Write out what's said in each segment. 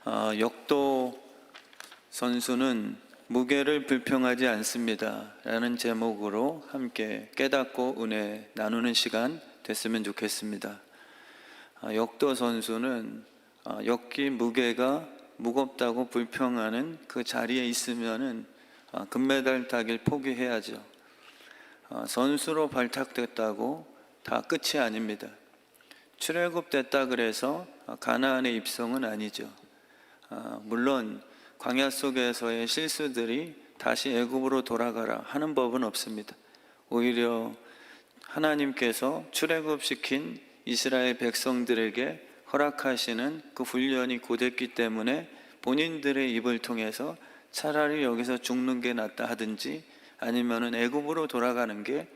역도 선수는 무게를 불평하지 않습니다 라는 제목으로 함께 깨닫고 은혜 나누는 시간 됐으면 좋겠습니다. 역도 선수는 역기 무게가 무겁다고 불평하는 그 자리에 있으면은 금메달 따길 포기해야죠. 선수로 발탁됐다고 다 끝이 아닙니다. 출애굽됐다 그래서 가나안의 입성은 아니죠. 물론 광야 속에서의 실수들이 다시 애굽으로 돌아가라 하는 법은 없습니다. 오히려 하나님께서 출애굽시킨 이스라엘 백성들에게 허락하시는 그 훈련이 고됐기 때문에 본인들의 입을 통해서 차라리 여기서 죽는 게 낫다 하든지 아니면은 애굽으로 돌아가는 게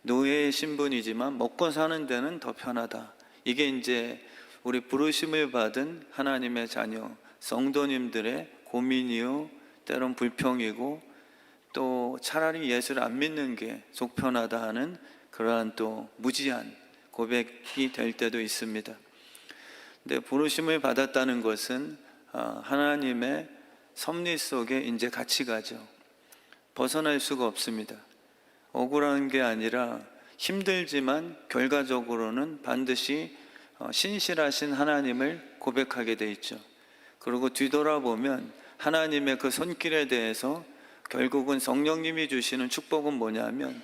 노예의 신분이지만 먹고 사는 데는 더 편하다. 이게 이제 우리 부르심을 받은 하나님의 자녀 성도님들의 고민이요, 때론 불평이고 또 차라리 예수를 안 믿는 게 속편하다 하는 그러한 또 무지한 고백이 될 때도 있습니다. 근데 부르심을 받았다는 것은 하나님의 섭리 속에 이제 같이 가죠. 벗어날 수가 없습니다. 억울한 게 아니라 힘들지만 결과적으로는 반드시 신실하신 하나님을 고백하게 돼 있죠. 그리고 뒤돌아보면 하나님의 그 손길에 대해서 결국은 성령님이 주시는 축복은 뭐냐면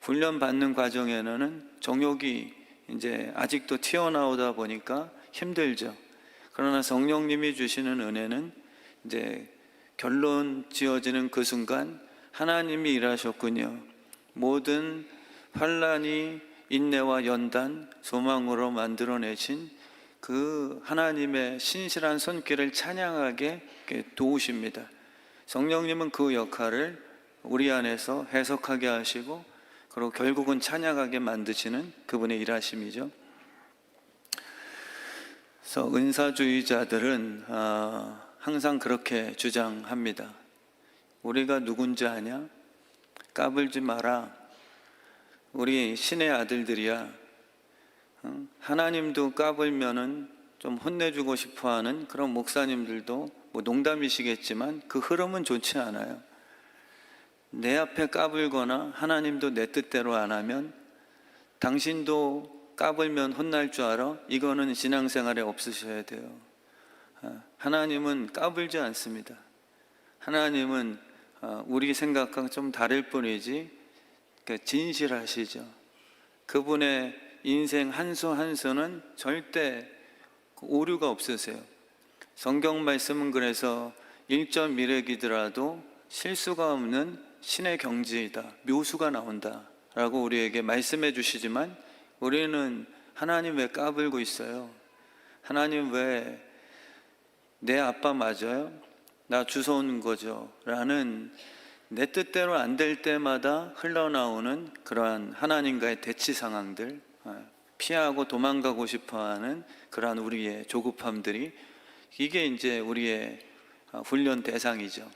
훈련 받는 과정에는 정욕이 이제 아직도 튀어나오다 보니까 힘들죠. 그러나 성령님이 주시는 은혜는 이제 결론 지어지는 그 순간 하나님이 일하셨군요. 모든 환난이 인내와 연단, 소망으로 만들어내신 그 하나님의 신실한 손길을 찬양하게 도우십니다. 성령님은 그 역할을 우리 안에서 해석하게 하시고 그리고 결국은 찬양하게 만드시는 그분의 일하심이죠. 그래서 은사주의자들은 항상 그렇게 주장합니다. 우리가 누군지 아냐? 까불지 마라. 우리 신의 아들들이야. 하나님도 까불면은 좀 혼내주고 싶어하는 그런 목사님들도 뭐 농담이시겠지만 그 흐름은 좋지 않아요. 내 앞에 까불거나 하나님도 내 뜻대로 안 하면 당신도 까불면 혼날 줄 알아? 이거는 신앙생활에 없으셔야 돼요. 하나님은 까불지 않습니다. 하나님은 우리 생각과 좀 다를 뿐이지 진실하시죠. 그분의 인생 한 수 한 수는 절대 오류가 없으세요. 성경 말씀은 그래서 1.1획이더라도 실수가 없는 신의 경지이다, 묘수가 나온다 라고 우리에게 말씀해 주시지만 우리는 하나님 왜 까불고 있어요? 하나님 왜 내 아빠 맞아요? 나 주워온 거죠? 라는 내 뜻대로 안 될 때마다 흘러나오는 그러한 하나님과의 대치 상황들, 피하고 도망가고 싶어하는 그러한 우리의 조급함들이 이게 이제 우리의 훈련 대상이죠.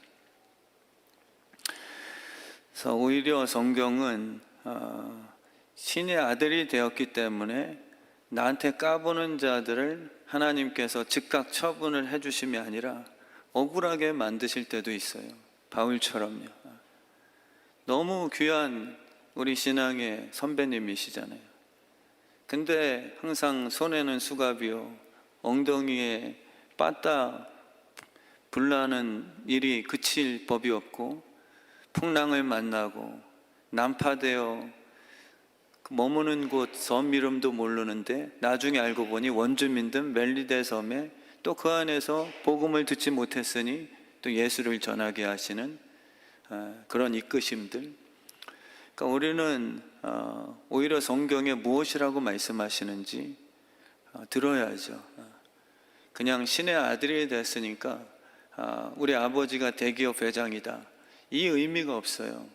그래서 오히려 성경은 신의 아들이 되었기 때문에 나한테 까부는 자들을 하나님께서 즉각 처분을 해주심이 아니라 억울하게 만드실 때도 있어요. 바울처럼요. 너무 귀한 우리 신앙의 선배님이시잖아요. 근데 항상 손에는 수갑이요, 엉덩이에 빠따 불나는 일이 그칠 법이 없고 풍랑을 만나고 난파되어 머무는 곳 섬 이름도 모르는데 나중에 알고 보니 원주민들 멜리데 섬에 또 그 안에서 복음을 듣지 못했으니 또 예수를 전하게 하시는 그런 이끄심들. 그러니까 우리는 오히려 성경에 무엇이라고 말씀하시는지 들어야죠. 그냥 신의 아들이 됐으니까 우리 아버지가 대기업 회장이다, 이 의미가 없어요.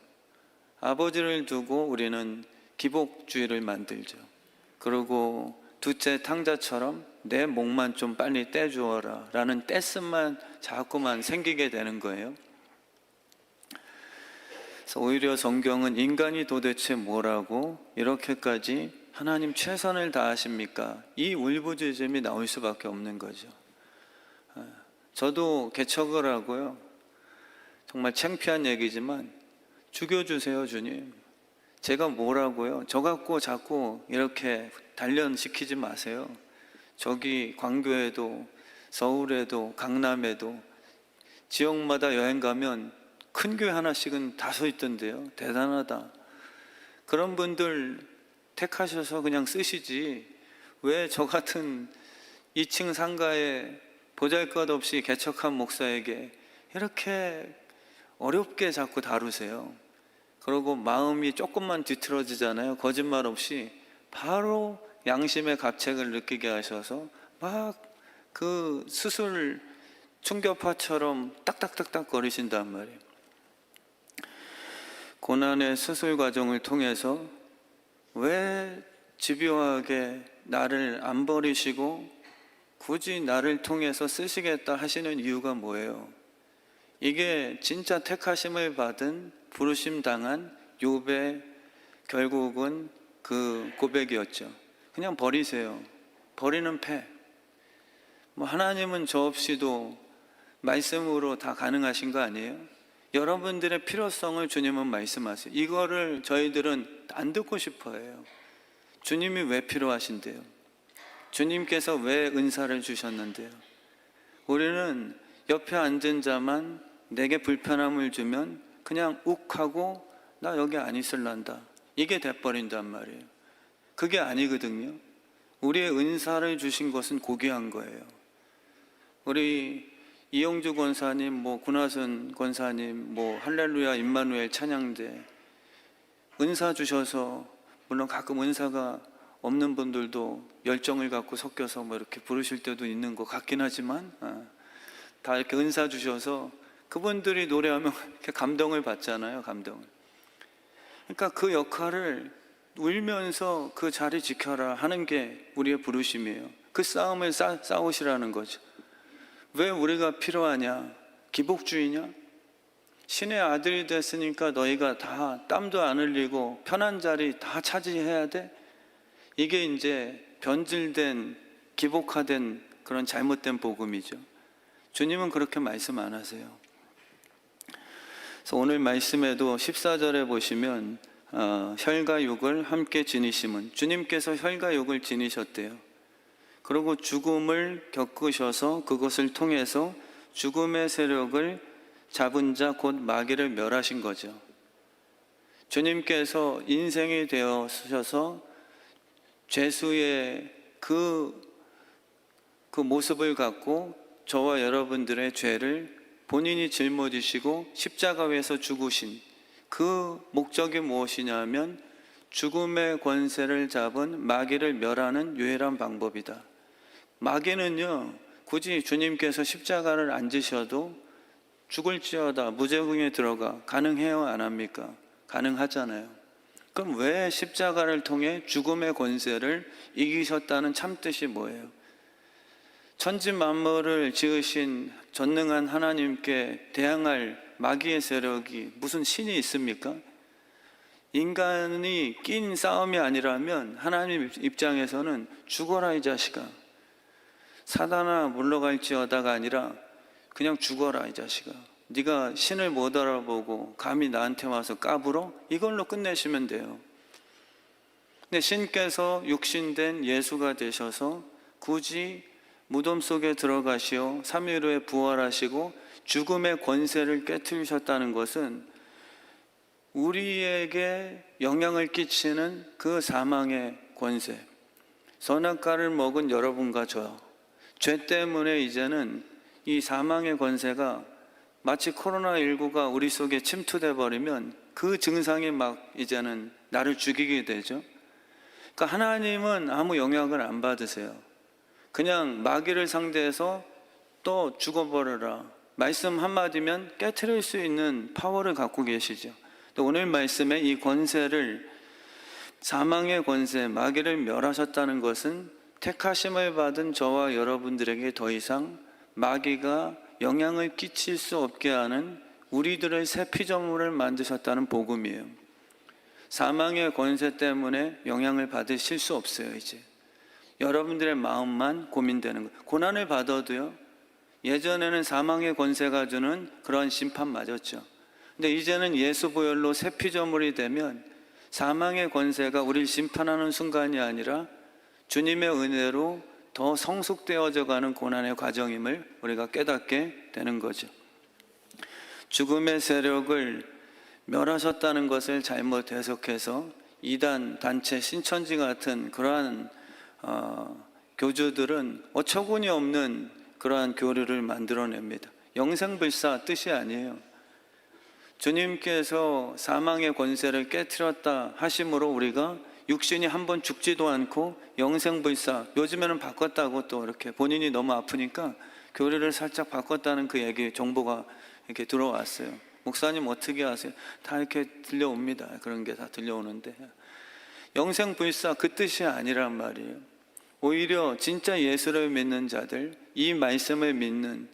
아버지를 두고 우리는 기복주의를 만들죠. 그리고 둘째 탕자처럼 내 목만 좀 빨리 떼주어라 라는 떼씀만 자꾸만 생기게 되는 거예요. 그래서 오히려 성경은 인간이 도대체 뭐라고 이렇게까지 하나님 최선을 다하십니까? 이 울부짖음이 나올 수밖에 없는 거죠. 저도 개척을 하고요. 정말 창피한 얘기지만 죽여주세요, 주님. 제가 뭐라고요? 저 갖고 자꾸 이렇게 단련시키지 마세요. 저기 광교에도 서울에도 강남에도 지역마다 여행 가면 큰 교회 하나씩은 다 서 있던데요. 대단하다. 그런 분들 택하셔서 그냥 쓰시지 왜 저 같은 2층 상가에 보잘것없이 개척한 목사에게 이렇게 어렵게 자꾸 다루세요. 그리고 마음이 조금만 뒤틀어지잖아요. 거짓말 없이 바로 양심의 갑책을 느끼게 하셔서 막 그 수술 충격파처럼 딱딱딱딱 거리신단 말이에요. 고난의 수술 과정을 통해서 왜 집요하게 나를 안 버리시고 굳이 나를 통해서 쓰시겠다 하시는 이유가 뭐예요? 이게 진짜 택하심을 받은 부르심 당한 욥의 결국은 그 고백이었죠. 그냥 버리세요. 버리는 패. 하나님은 저 없이도 말씀으로 다 가능하신 거 아니에요? 여러분들의 필요성을 주님은 말씀하세요. 이거를 저희들은 안 듣고 싶어 해요. 주님이 왜 필요하신데요? 주님께서 왜 은사를 주셨는데요? 우리는 옆에 앉은 자만 내게 불편함을 주면 그냥 욱하고 나 여기 안 있을란다. 이게 돼버린단 말이에요. 그게 아니거든요. 우리의 은사를 주신 것은 고귀한 거예요. 우리 이영주 권사님, 구나순 권사님, 할렐루야 임마누엘 찬양대 은사 주셔서, 물론 가끔 은사가 없는 분들도 열정을 갖고 섞여서 이렇게 부르실 때도 있는 것 같긴 하지만 다 이렇게 은사 주셔서 그분들이 노래하면 이렇게 감동을 받잖아요. 감동을. 그러니까 그 역할을 울면서 그 자리 지켜라 하는 게 우리의 부르심이에요. 그 싸움을 싸우시라는 거죠. 왜 우리가 필요하냐? 기복주의냐? 신의 아들이 됐으니까 너희가 다 땀도 안 흘리고 편한 자리 다 차지해야 돼? 이게 이제 변질된, 기복화된 그런 잘못된 복음이죠. 주님은 그렇게 말씀 안 하세요. 그래서 오늘 말씀에도 14절에 보시면 혈과 육을 함께 지니심은, 주님께서 혈과 육을 지니셨대요. 그리고 죽음을 겪으셔서 그것을 통해서 죽음의 세력을 잡은 자 곧 마귀를 멸하신 거죠. 주님께서 인생이 되어셔서 죄수의 그 모습을 갖고 저와 여러분들의 죄를 본인이 짊어지시고 십자가 위에서 죽으신 그 목적이 무엇이냐면 죽음의 권세를 잡은 마귀를 멸하는 유일한 방법이다. 마귀는요, 굳이 주님께서 십자가를 안 지셔도 죽을지어다 무저궁에 들어가 가능해요? 안 합니까? 가능하잖아요. 그럼 왜 십자가를 통해 죽음의 권세를 이기셨다는 참뜻이 뭐예요? 천지 만물을 지으신 전능한 하나님께 대항할 마귀의 세력이 무슨 신이 있습니까? 인간이 낀 싸움이 아니라면 하나님 입장에서는 죽어라 이 자식아, 사단아 물러갈지어다가 아니라 그냥 죽어라 이 자식아, 네가 신을 못 알아보고 감히 나한테 와서 까불어? 이걸로 끝내시면 돼요. 근데 신께서 육신된 예수가 되셔서 굳이 무덤 속에 들어가시어 3일 후에 부활하시고 죽음의 권세를 깨트리셨다는 것은 우리에게 영향을 끼치는 그 사망의 권세, 선악과를 먹은 여러분과 저, 죄 때문에 이제는 이 사망의 권세가 마치 코로나19가 우리 속에 침투돼 버리면 그 증상이 막 이제는 나를 죽이게 되죠. 그러니까 하나님은 아무 영향을 안 받으세요. 그냥 마귀를 상대해서 또 죽어버려라, 말씀 한마디면 깨트릴 수 있는 파워를 갖고 계시죠. 오늘 말씀에 이 권세를, 사망의 권세, 마귀를 멸하셨다는 것은 택하심을 받은 저와 여러분들에게 더 이상 마귀가 영향을 끼칠 수 없게 하는 우리들의 새 피조물을 만드셨다는 복음이에요. 사망의 권세 때문에 영향을 받으실 수 없어요. 이제 여러분들의 마음만 고민되는 거예요. 고난을 받아도요, 예전에는 사망의 권세가 주는 그러한 심판 맞았죠. 근데 이제는 예수 보혈로 새 피조물이 되면 사망의 권세가 우리를 심판하는 순간이 아니라 주님의 은혜로 더 성숙되어져 가는 고난의 과정임을 우리가 깨닫게 되는 거죠. 죽음의 세력을 멸하셨다는 것을 잘못 해석해서 이단, 단체, 신천지 같은 그러한 교주들은 어처구니 없는 그러한 교리를 만들어냅니다. 영생불사 뜻이 아니에요. 주님께서 사망의 권세를 깨트렸다 하심으로 우리가 육신이 한번 죽지도 않고 영생불사, 요즘에는 바꿨다고 또 이렇게 본인이 너무 아프니까 교리를 살짝 바꿨다는 그 얘기 정보가 이렇게 들어왔어요. 목사님 어떻게 아세요? 다 이렇게 들려옵니다. 그런 게 다 들려오는데 영생불사 그 뜻이 아니란 말이에요. 오히려 진짜 예수를 믿는 자들, 이 말씀을 믿는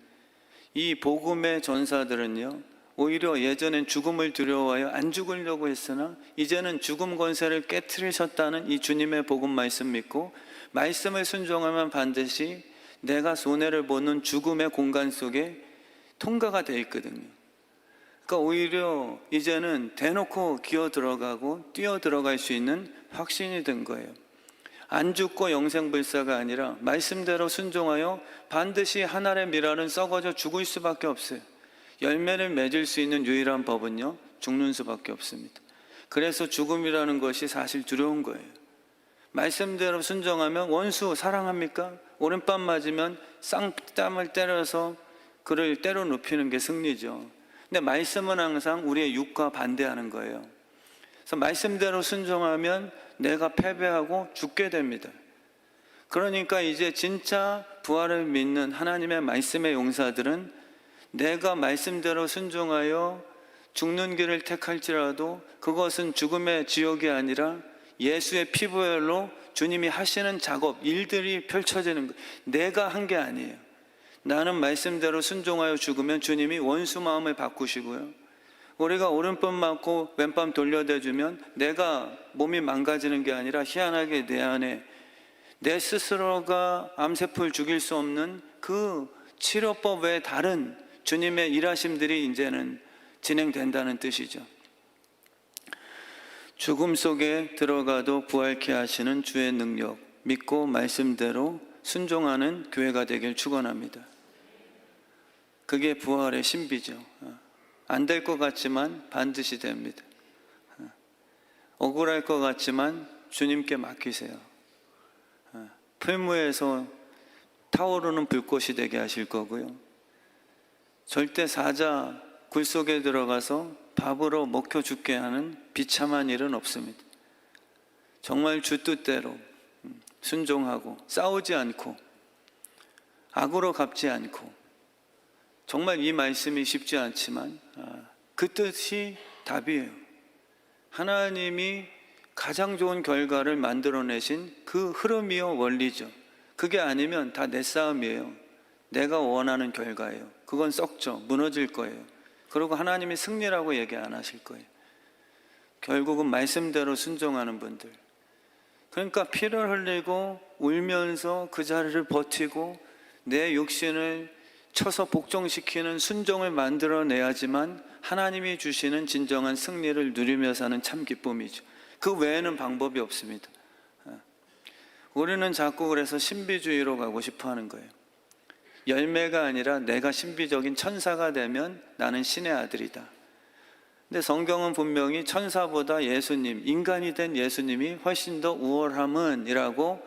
이 복음의 전사들은요, 오히려 예전엔 죽음을 두려워하여 안 죽으려고 했으나 이제는 죽음 권세를 깨트리셨다는 이 주님의 복음 말씀 믿고 말씀을 순종하면 반드시 내가 손해를 보는 죽음의 공간 속에 통과가 돼 있거든요. 그러니까 오히려 이제는 대놓고 기어 들어가고 뛰어 들어갈 수 있는 확신이 된 거예요. 안 죽고 영생불사가 아니라 말씀대로 순종하여 반드시 한 알의 밀알은 썩어져 죽을 수밖에 없어요. 열매를 맺을 수 있는 유일한 법은요, 죽는 수밖에 없습니다. 그래서 죽음이라는 것이 사실 두려운 거예요. 말씀대로 순종하면 원수 사랑합니까? 오른밤 맞으면 쌍땀을 때려서 그를 때려 눕히는 게 승리죠. 근데 말씀은 항상 우리의 육과 반대하는 거예요. 그래서 말씀대로 순종하면 내가 패배하고 죽게 됩니다. 그러니까 이제 진짜 부활을 믿는 하나님의 말씀의 용사들은 내가 말씀대로 순종하여 죽는 길을 택할지라도 그것은 죽음의 지옥이 아니라 예수의 피부혈로 주님이 하시는 작업, 일들이 펼쳐지는 거예요. 내가 한 게 아니에요. 나는 말씀대로 순종하여 죽으면 주님이 원수 마음을 바꾸시고요, 우리가 오른밤 맞고 왼밤 돌려대주면 내가 몸이 망가지는 게 아니라 희한하게 내 안에 내 스스로가 암세포를 죽일 수 없는 그 치료법 외에 다른 주님의 일하심들이 이제는 진행된다는 뜻이죠. 죽음 속에 들어가도 부활케 하시는 주의 능력 믿고 말씀대로 순종하는 교회가 되길 축원합니다. 그게 부활의 신비죠. 안 될 것 같지만 반드시 됩니다. 억울할 것 같지만 주님께 맡기세요. 풀무에서 타오르는 불꽃이 되게 하실 거고요, 절대 사자 굴 속에 들어가서 밥으로 먹혀 죽게 하는 비참한 일은 없습니다. 정말 주 뜻대로 순종하고 싸우지 않고 악으로 갚지 않고, 정말 이 말씀이 쉽지 않지만 그 뜻이 답이에요. 하나님이 가장 좋은 결과를 만들어내신 그 흐름이요 원리죠. 그게 아니면 다 내 싸움이에요. 내가 원하는 결과예요. 그건 썩죠. 무너질 거예요. 그리고 하나님이 승리라고 얘기 안 하실 거예요. 결국은 말씀대로 순종하는 분들, 그러니까 피를 흘리고 울면서 그 자리를 버티고 내 육신을 쳐서 복종시키는 순종을 만들어내야지만 하나님이 주시는 진정한 승리를 누리며 사는 참 기쁨이죠. 그 외에는 방법이 없습니다. 우리는 자꾸 그래서 신비주의로 가고 싶어 하는 거예요. 열매가 아니라 내가 신비적인 천사가 되면 나는 신의 아들이다. 근데 성경은 분명히 천사보다 예수님, 인간이 된 예수님이 훨씬 더 우월함은 이라고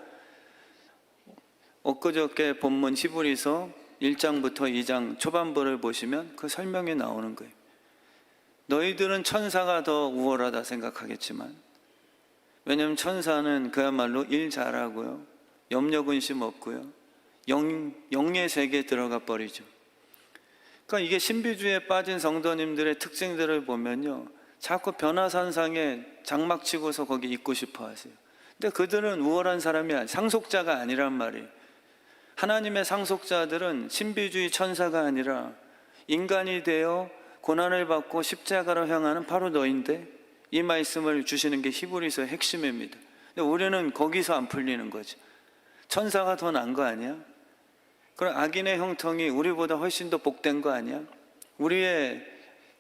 엊그저께 본문 히브리서 1장부터 2장 초반부를 보시면 그 설명이 나오는 거예요. 너희들은 천사가 더 우월하다 생각하겠지만, 왜냐하면 천사는 그야말로 일 잘하고요, 염려 근심 없고요, 영의 세계에 들어가 버리죠. 그러니까 이게 신비주의에 빠진 성도님들의 특징들을 보면요, 자꾸 변화산상에 장막 치고서 거기 있고 싶어 하세요. 근데 그들은 우월한 사람이 아니에요. 상속자가 아니란 말이에요. 하나님의 상속자들은 신비주의 천사가 아니라 인간이 되어 고난을 받고 십자가로 향하는 바로 너인데, 이 말씀을 주시는 게 히브리서의 핵심입니다. 근데 우리는 거기서 안 풀리는 거죠. 천사가 더 나은 거 아니야? 그럼 악인의 형통이 우리보다 훨씬 더 복된 거 아니야? 우리의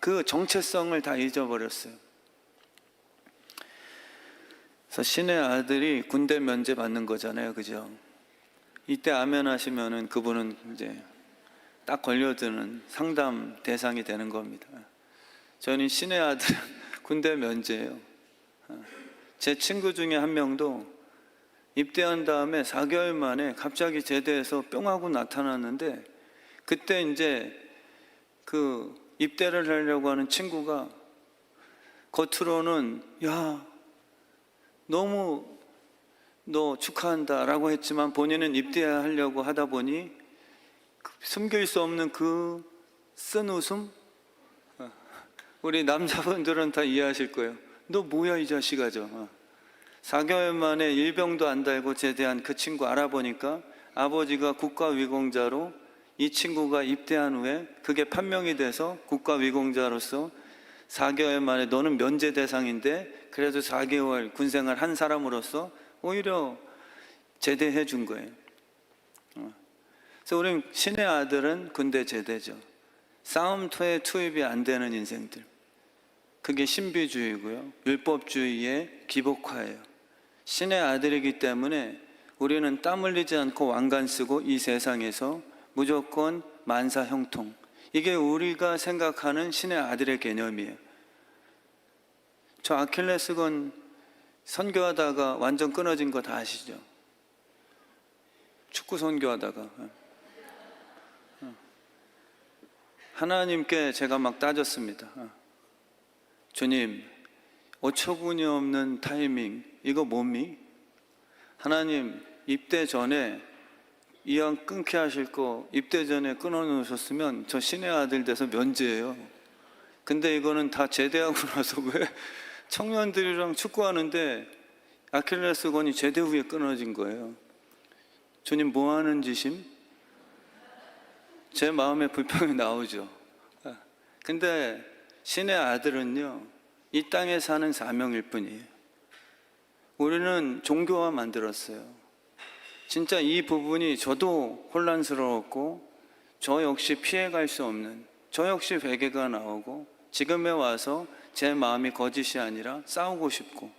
그 정체성을 다 잊어버렸어요. 그래서 신의 아들이 군대 면제 받는 거잖아요, 그죠? 이때 아멘 하시면은 그분은 이제 딱 걸려드는 상담 대상이 되는 겁니다. 저는 신의 아들 군대 면제예요. 제 친구 중에 한 명도 입대한 다음에 4개월 만에 갑자기 제대해서 뿅 하고 나타났는데, 그때 이제 그 입대를 하려고 하는 친구가 겉으로는 야 너무 너 축하한다 라고 했지만 본인은 입대하려고 하다 보니 숨길 수 없는 그 쓴 웃음, 우리 남자분들은 다 이해하실 거예요. 너 뭐야 이 자식아. 4개월 만에 일병도 안 달고 제대한 그 친구 알아보니까 아버지가 국가위공자로, 이 친구가 입대한 후에 그게 판명이 돼서 국가위공자로서 4개월 만에 너는 면제 대상인데 그래도 4개월 군생활 한 사람으로서 오히려 제대해 준 거예요. 그래서 우리 신의 아들은 군대 제대죠. 싸움터에 투입이 안 되는 인생들, 그게 신비주의고요, 율법주의의 기복화예요. 신의 아들이기 때문에 우리는 땀 흘리지 않고 왕관 쓰고 이 세상에서 무조건 만사 형통, 이게 우리가 생각하는 신의 아들의 개념이에요. 저 아킬레스건 선교하다가 완전 끊어진 거 다 아시죠? 축구 선교하다가 하나님께 제가 막 따졌습니다. 주님, 어처구니 없는 타이밍, 이거 뭡니? 하나님, 입대 전에 이왕 끊게 하실 거 입대 전에 끊어놓으셨으면 저 신의 아들 돼서 면제예요. 근데 이거는 다 제대하고 나서 왜 청년들이랑 축구하는데 아킬레스건이 제대 후에 끊어진 거예요. 주님 뭐 하는 짓임? 제 마음에 불평이 나오죠. 근데 신의 아들은요, 이 땅에 사는 사명일 뿐이에요. 우리는 종교화 만들었어요. 진짜 이 부분이 저도 혼란스러웠고, 저 역시 피해갈 수 없는, 저 역시 회개가 나오고, 지금에 와서 제 마음이 거짓이 아니라 싸우고 싶고,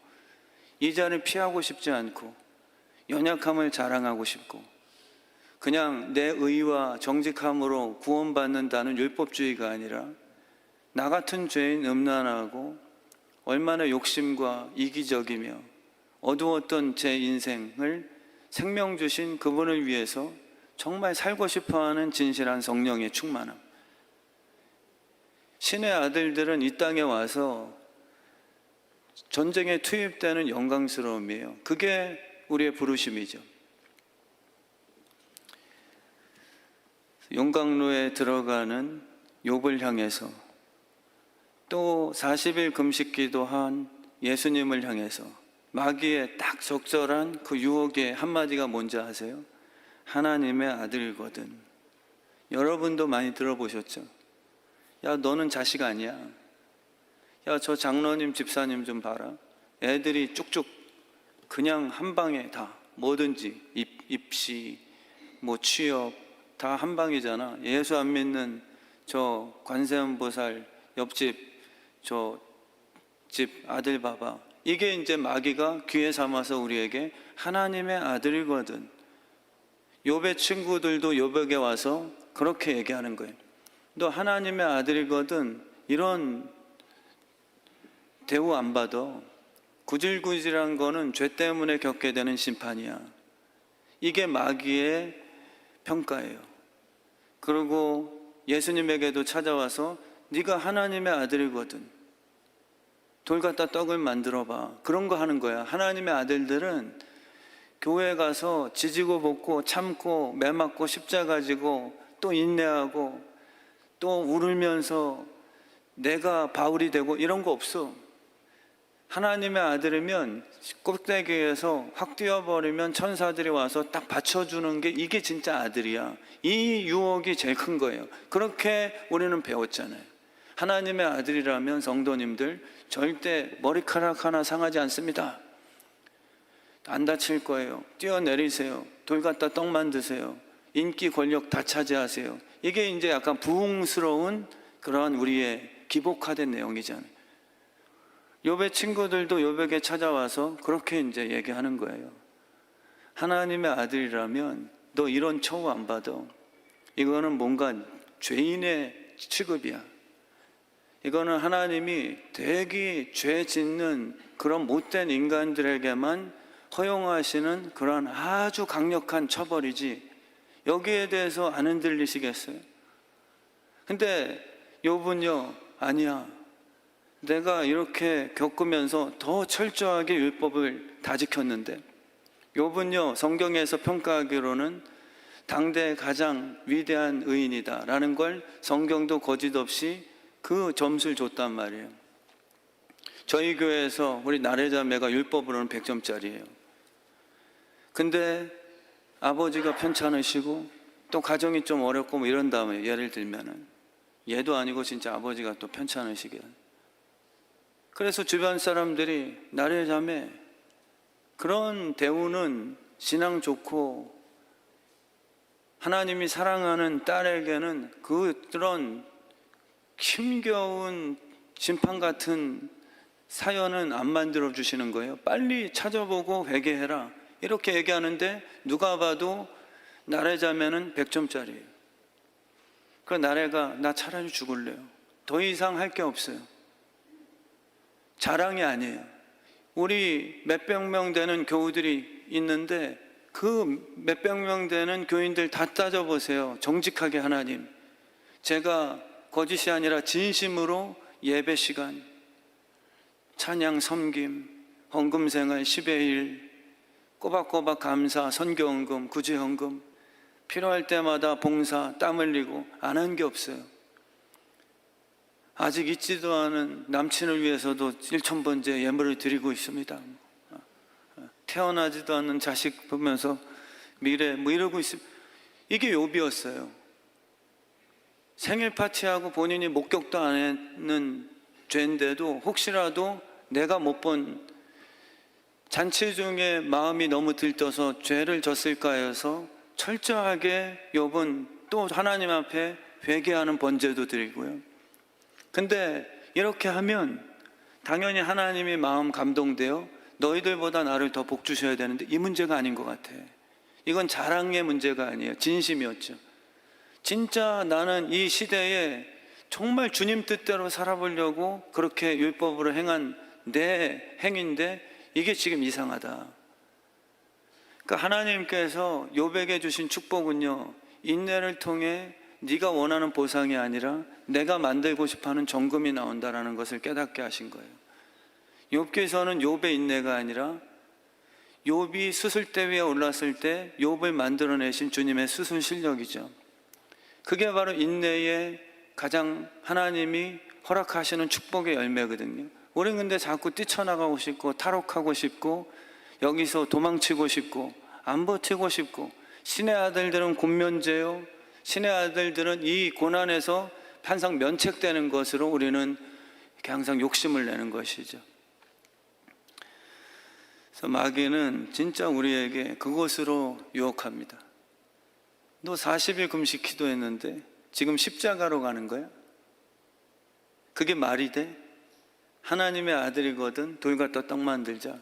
이 자리를 피하고 싶지 않고, 연약함을 자랑하고 싶고, 그냥 내 의와 정직함으로 구원받는다는 율법주의가 아니라 나 같은 죄인 음란하고 얼마나 욕심과 이기적이며 어두웠던 제 인생을 생명 주신 그분을 위해서 정말 살고 싶어하는 진실한 성령의 충만함. 신의 아들들은 이 땅에 와서 전쟁에 투입되는 영광스러움이에요. 그게 우리의 부르심이죠. 용광로에 들어가는 욥을 향해서, 또 40일 금식 기도한 예수님을 향해서 마귀의 딱 적절한 그 유혹의 한마디가 뭔지 아세요? 하나님의 아들이거든. 여러분도 많이 들어보셨죠? 야, 너는 자식 아니야. 야, 저 장로님 집사님 좀 봐라. 애들이 쭉쭉 그냥 한 방에 다 뭐든지 입시, 뭐 취업 다 한 방이잖아. 예수 안 믿는 저 관세음보살 옆집 저 집 아들 봐봐. 이게 이제 마귀가 기회 삼아서 우리에게 하나님의 아들이거든. 욥의 친구들도 욥에게 와서 그렇게 얘기하는 거예요. 너 하나님의 아들이거든. 이런 대우 안 받아. 구질구질한 거는 죄 때문에 겪게 되는 심판이야. 이게 마귀의 평가예요. 그리고 예수님에게도 찾아와서 네가 하나님의 아들이거든. 돌 갖다 떡을 만들어 봐. 그런 거 하는 거야. 하나님의 아들들은 교회 가서 지지고 볶고 참고 매 맞고 십자가 지고 또 인내하고 또 울면서 내가 바울이 되고 이런 거 없어. 하나님의 아들이면 꼭대기에서 확 뛰어버리면 천사들이 와서 딱 받쳐주는 게 이게 진짜 아들이야. 이 유혹이 제일 큰 거예요. 그렇게 우리는 배웠잖아요. 하나님의 아들이라면 성도님들 절대 머리카락 하나 상하지 않습니다. 안 다칠 거예요. 뛰어내리세요. 돌 갖다 떡 만드세요. 인기, 권력 다 차지하세요. 이게 이제 약간 부흥스러운 그러한 우리의 기복화된 내용이잖아요. 욥의 친구들도 욥에게 찾아와서 그렇게 이제 얘기하는 거예요. 하나님의 아들이라면 너 이런 처우 안 받아. 이거는 뭔가 죄인의 취급이야. 이거는 하나님이 되게 죄 짓는 그런 못된 인간들에게만 허용하시는 그런 아주 강력한 처벌이지, 여기에 대해서 안 흔들리시겠어요? 근데 욥은요, 아니야. 내가 이렇게 겪으면서 더 철저하게 율법을 다 지켰는데, 욥은요, 성경에서 평가하기로는 당대 가장 위대한 의인이다 라는 걸 성경도 거짓없이 그 점수를 줬단 말이에요. 저희 교회에서 우리 나래자매가 율법으로는 100점짜리예요. 근데 아버지가 편찮으시고 또 가정이 좀 어렵고 뭐 이런 다음에, 예를 들면은 얘도 아니고 진짜 아버지가 또 편찮으시게, 그래서 주변 사람들이 나래자매 그런 대우는 신앙 좋고 하나님이 사랑하는 딸에게는 그런 힘겨운 심판 같은 사연은 안 만들어 주시는 거예요. 빨리 찾아보고 회개해라, 이렇게 얘기하는데 누가 봐도 나래자매는 100점짜리예요. 그 나래가 나 차라리 죽을래요. 더 이상 할 게 없어요. 자랑이 아니에요. 우리 몇백 명 되는 교우들이 있는데 그 몇백 명 되는 교인들 다 따져보세요. 정직하게 하나님, 제가 거짓이 아니라 진심으로 예배 시간, 찬양, 섬김, 헌금 생활 10의 1, 꼬박꼬박 감사, 선교헌금, 구제헌금, 필요할 때마다 봉사, 땀 흘리고 안 한 게 없어요. 아직 있지도 않은 남친을 위해서도 1,000번째 예물을 드리고 있습니다. 태어나지도 않는 자식 보면서 미래 뭐 이러고 있습니다. 이게 욥이었어요. 생일 파티하고 본인이 목격도 안 했는 죄인데도 혹시라도 내가 못 본 잔치 중에 마음이 너무 들떠서 죄를 졌을까 해서 철저하게 욥은 또 하나님 앞에 회개하는 번제도 드리고요. 근데 이렇게 하면 당연히 하나님이 마음 감동되어 너희들보다 나를 더 복 주셔야 되는데, 이 문제가 아닌 것 같아. 이건 자랑의 문제가 아니에요. 진심이었죠. 진짜 나는 이 시대에 정말 주님 뜻대로 살아보려고 그렇게 율법으로 행한 내 행인데 이게 지금 이상하다. 그러니까 하나님께서 욥에게 주신 축복은요, 인내를 통해 네가 원하는 보상이 아니라 내가 만들고 싶어하는 정금이 나온다라는 것을 깨닫게 하신 거예요. 욥기서는 욥의 인내가 아니라 욥이 수술대 위에 올랐을 때 욥을 만들어내신 주님의 수술 실력이죠. 그게 바로 인내의 가장 하나님이 허락하시는 축복의 열매거든요. 우리는 근데 자꾸 뛰쳐나가고 싶고 탈옥하고 싶고 여기서 도망치고 싶고 안 버티고 싶고, 신의 아들들은 곤면제요, 신의 아들들은 이 고난에서 항상 면책되는 것으로 우리는 이렇게 항상 욕심을 내는 것이죠. 그래서 마귀는 진짜 우리에게 그것으로 유혹합니다. 너 40일 금식 기도했는데 지금 십자가로 가는 거야? 그게 말이 돼? 하나님의 아들이거든. 돌 갖다 떡 만들자.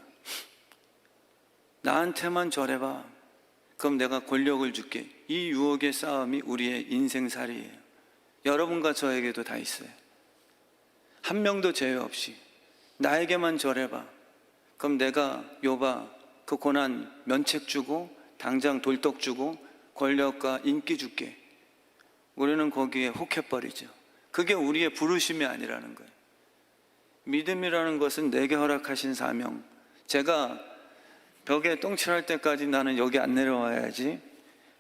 나한테만 절해봐. 그럼 내가 권력을 줄게. 이 유혹의 싸움이 우리의 인생살이에요. 여러분과 저에게도 다 있어요. 한 명도 제외 없이 나에게만 절해봐. 그럼 내가 욥아 그 고난 면책 주고 당장 돌떡 주고 권력과 인기 줄게. 우리는 거기에 혹해버리죠. 그게 우리의 부르심이 아니라는 거예요. 믿음이라는 것은 내게 허락하신 사명. 제가 벽에 똥칠할 때까지 나는 여기 안 내려와야지,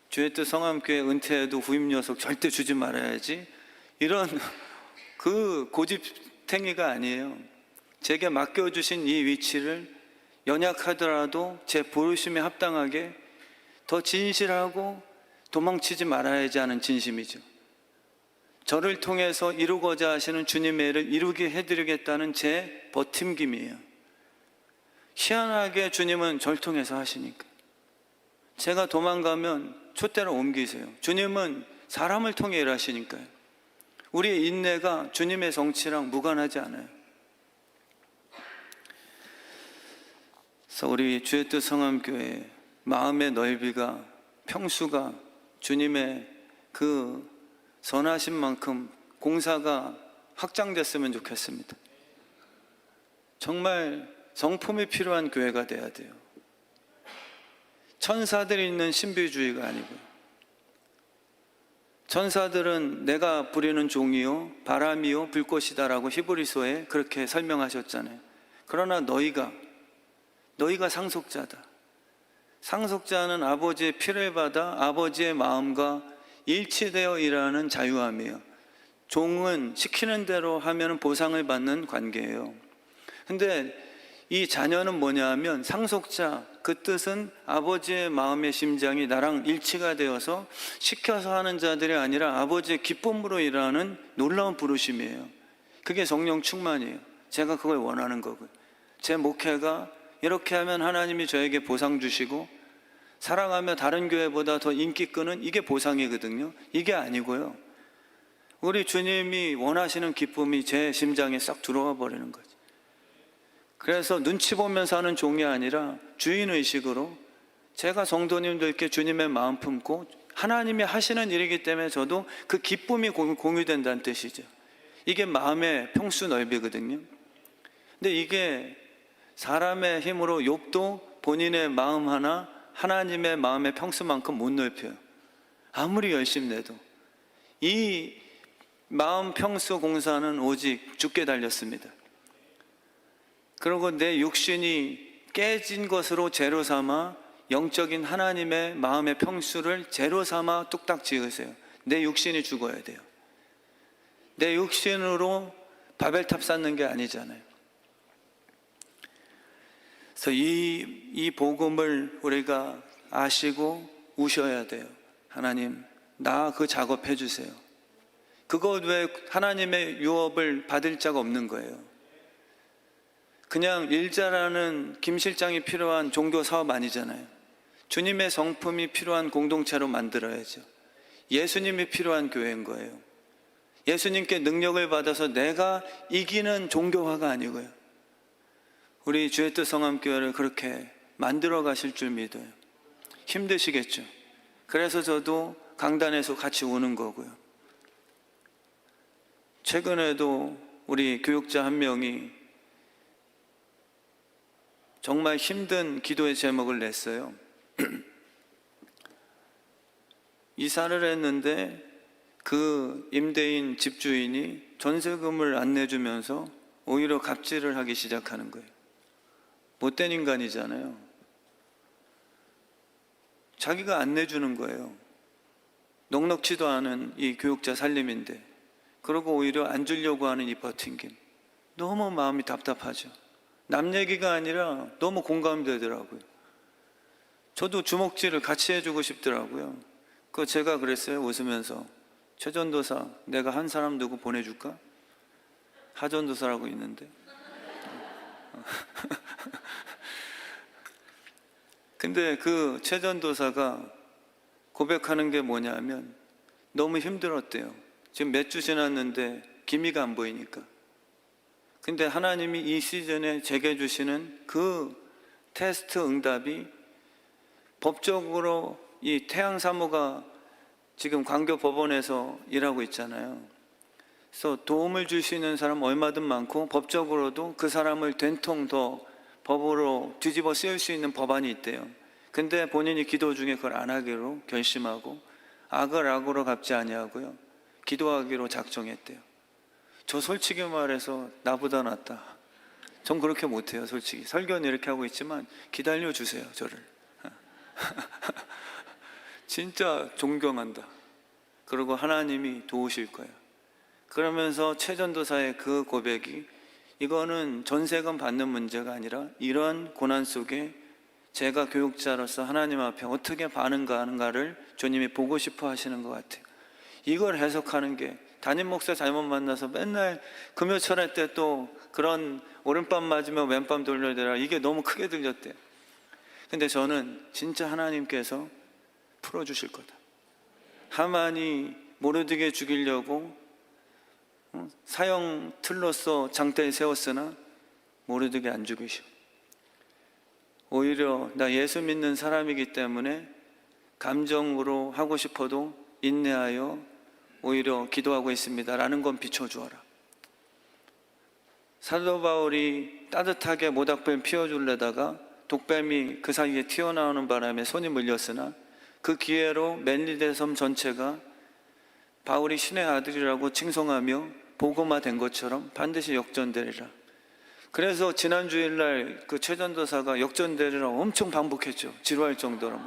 주의 뜻 성함교회 은퇴해도 후임 녀석 절대 주지 말아야지, 이런 그 고집탱이가 아니에요. 제게 맡겨주신 이 위치를 연약하더라도 제 부르심에 합당하게 더 진실하고 도망치지 말아야지 하는 진심이죠. 저를 통해서 이루고자 하시는 주님의 일을 이루게 해드리겠다는 제 버팀김이에요. 희한하게 주님은 절 통해서 하시니까. 제가 도망가면 촛대로 옮기세요. 주님은 사람을 통해 일하시니까요. 우리의 인내가 주님의 성취랑 무관하지 않아요. 그래서 우리 주의 뜻 성함교회 마음의 넓이가, 평수가 주님의 그 선하신 만큼 공사가 확장됐으면 좋겠습니다. 정말 성품이 필요한 교회가 돼야 돼요. 천사들이 있는 신비주의가 아니고요. 천사들은 내가 부리는 종이요 바람이요 불꽃이다라고 히브리서에 그렇게 설명하셨잖아요. 그러나 너희가 상속자다. 상속자는 아버지의 피를 받아 아버지의 마음과 일치되어 일하는 자유함이에요. 종은 시키는 대로 하면 보상을 받는 관계예요. 근데 이 자녀는 뭐냐 하면 상속자, 그 뜻은 아버지의 마음의 심장이 나랑 일치가 되어서 시켜서 하는 자들이 아니라 아버지의 기쁨으로 일하는 놀라운 부르심이에요. 그게 성령 충만이에요. 제가 그걸 원하는 거고요. 제 목회가 이렇게 하면 하나님이 저에게 보상 주시고 사랑하며 다른 교회보다 더 인기 끄는 이게 보상이거든요. 이게 아니고요. 우리 주님이 원하시는 기쁨이 제 심장에 싹 들어와 버리는 거죠. 그래서 눈치 보면서 하는 종이 아니라 주인의식으로 제가 성도님들께 주님의 마음 품고 하나님이 하시는 일이기 때문에 저도 그 기쁨이 공유된다는 뜻이죠. 이게 마음의 평수 넓이거든요. 근데 이게 사람의 힘으로 욥도 본인의 마음 하나 하나님의 마음의 평수만큼 못 넓혀요. 아무리 열심히 내도. 이 마음 평수 공사는 오직 주께 달렸습니다. 그리고 내 육신이 깨진 것으로 재료 삼아 영적인 하나님의 마음의 평수를 재료 삼아 뚝딱 지으세요. 내 육신이 죽어야 돼요. 내 육신으로 바벨탑 쌓는 게 아니잖아요. 그래서 이 복음을 우리가 아시고 우셔야 돼요. 하나님, 나 그 작업 해주세요. 그것 외에 하나님의 유업을 받을 자가 없는 거예요. 그냥 일 잘하는 김 실장이 필요한 종교 사업 아니잖아요. 주님의 성품이 필요한 공동체로 만들어야죠. 예수님이 필요한 교회인 거예요. 예수님께 능력을 받아서 내가 이기는 종교화가 아니고요. 우리 주의 뜻 성함교회를 그렇게 만들어 가실 줄 믿어요. 힘드시겠죠. 그래서 저도 강단에서 같이 우는 거고요. 최근에도 우리 교육자 한 명이 정말 힘든 기도의 제목을 냈어요. 이사를 했는데 그 임대인 집주인이 전세금을 안 내주면서 오히려 갑질을 하기 시작하는 거예요. 못된 인간이잖아요. 자기가 안 내주는 거예요. 넉넉지도 않은 이 교육자 살림인데, 그러고 오히려 안 주려고 하는 이 버팅김. 너무 마음이 답답하죠. 남 얘기가 아니라 너무 공감이 되더라고요. 저도 주먹질을 같이 해주고 싶더라고요. 제가 그랬어요. 웃으면서, 최전도사 내가 한 사람 누구 보내줄까? 하전도사라고 있는데. 근데 그 최전도사가 고백하는 게 뭐냐면 너무 힘들었대요. 지금 몇 주 지났는데 기미가 안 보이니까. 근데 하나님이 이 시즌에 제게 주시는 그 테스트 응답이 법적으로 이 태양사모가 지금 광교 법원에서 일하고 있잖아요. 그래서 도움을 주시는 사람 얼마든 많고 법적으로도 그 사람을 된통 더 법으로 뒤집어 쓰일 수 있는 법안이 있대요. 근데 본인이 기도 중에 그걸 안 하기로 결심하고 악을 악으로 갚지 아니하고요, 기도하기로 작정했대요. 저 솔직히 말해서 나보다 낫다. 전 그렇게 못해요. 솔직히 설교는 이렇게 하고 있지만 기다려 주세요, 저를. 진짜 존경한다. 그리고 하나님이 도우실 거예요. 그러면서 최전도사의 그 고백이, 이거는 전세금 받는 문제가 아니라 이런 고난 속에 제가 교육자로서 하나님 앞에 어떻게 반응하는가를 주님이 보고 싶어 하시는 것 같아요. 이걸 해석하는 게, 담임 목사 잘못 만나서 맨날 금요철회 때 또 그런 오른밤 맞으면 왼밤 돌려대라, 이게 너무 크게 들렸대요. 근데 저는 진짜 하나님께서 풀어주실 거다. 하만이 모르드게 죽이려고 사형 틀로서 장대에 세웠으나 모르드게 안 죽이셔. 오히려 나 예수 믿는 사람이기 때문에 감정으로 하고 싶어도 인내하여 오히려 기도하고 있습니다 라는 건 비춰주어라. 사도 바울이 따뜻하게 모닥불 피워주려다가 독뱀이 그 사이에 튀어나오는 바람에 손이 물렸으나 그 기회로 멜리데 섬 전체가 바울이 신의 아들이라고 칭송하며 복음화된 것처럼 반드시 역전되리라. 그래서 지난 주일날 그 최전도사가 역전되리라 엄청 반복했죠. 지루할 정도로.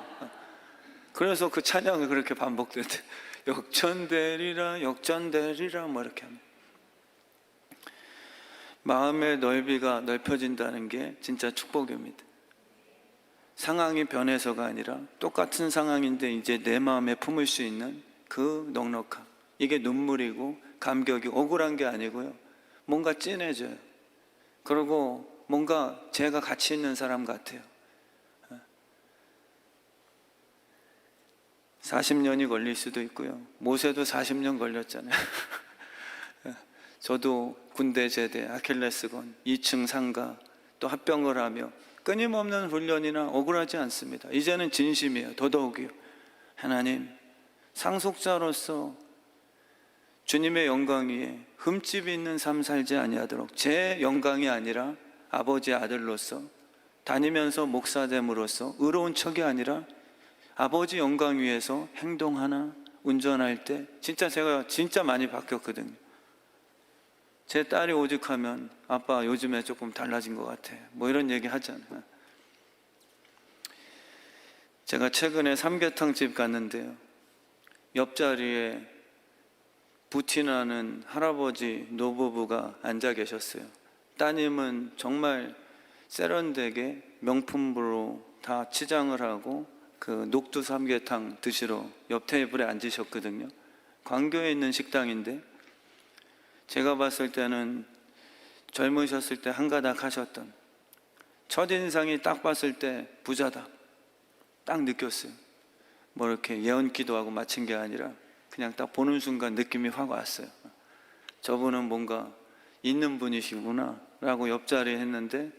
그래서 그 찬양이 그렇게 반복된대. 역전되리라 역전되리라 뭐 이렇게 합니다. 마음의 넓이가 넓혀진다는 게 진짜 축복입니다. 상황이 변해서가 아니라 똑같은 상황인데 이제 내 마음에 품을 수 있는 그 넉넉함, 이게 눈물이고 감격이 억울한 게 아니고요, 뭔가 진해져요. 그리고 뭔가 제가 가치 있는 사람 같아요. 40년이 걸릴 수도 있고요, 모세도 40년 걸렸잖아요. 저도 군대 제대, 아킬레스건, 2층 상가, 또 합병을 하며 끊임없는 훈련이나 억울하지 않습니다. 이제는 진심이에요. 더더욱이요. 하나님, 상속자로서 주님의 영광 위에 흠집 있는 삶 살지 아니하도록 제 영광이 아니라 아버지의 아들로서 다니면서 목사됨으로써 의로운 척이 아니라 아버지 영광 위에서 행동하나 운전할 때 제가 진짜 많이 바뀌었거든요. 제 딸이 오죽하면 아빠 요즘에 조금 달라진 것 같아 뭐 이런 얘기 하잖아요. 제가 최근에 삼계탕집 갔는데요, 옆자리에 부티나는 할아버지 노부부가 앉아 계셨어요. 따님은 정말 세련되게 명품으로 다 치장을 하고 그 녹두 삼계탕 드시러 옆 테이블에 앉으셨거든요. 광교에 있는 식당인데 제가 봤을 때는 젊으셨을 때 한가닥 하셨던, 첫인상이 딱 봤을 때 부자다 딱 느꼈어요. 뭐 이렇게 예언 기도하고 마친 게 아니라 그냥 딱 보는 순간 느낌이 확 왔어요. 저분은 뭔가 있는 분이시구나 라고 옆자리에 했는데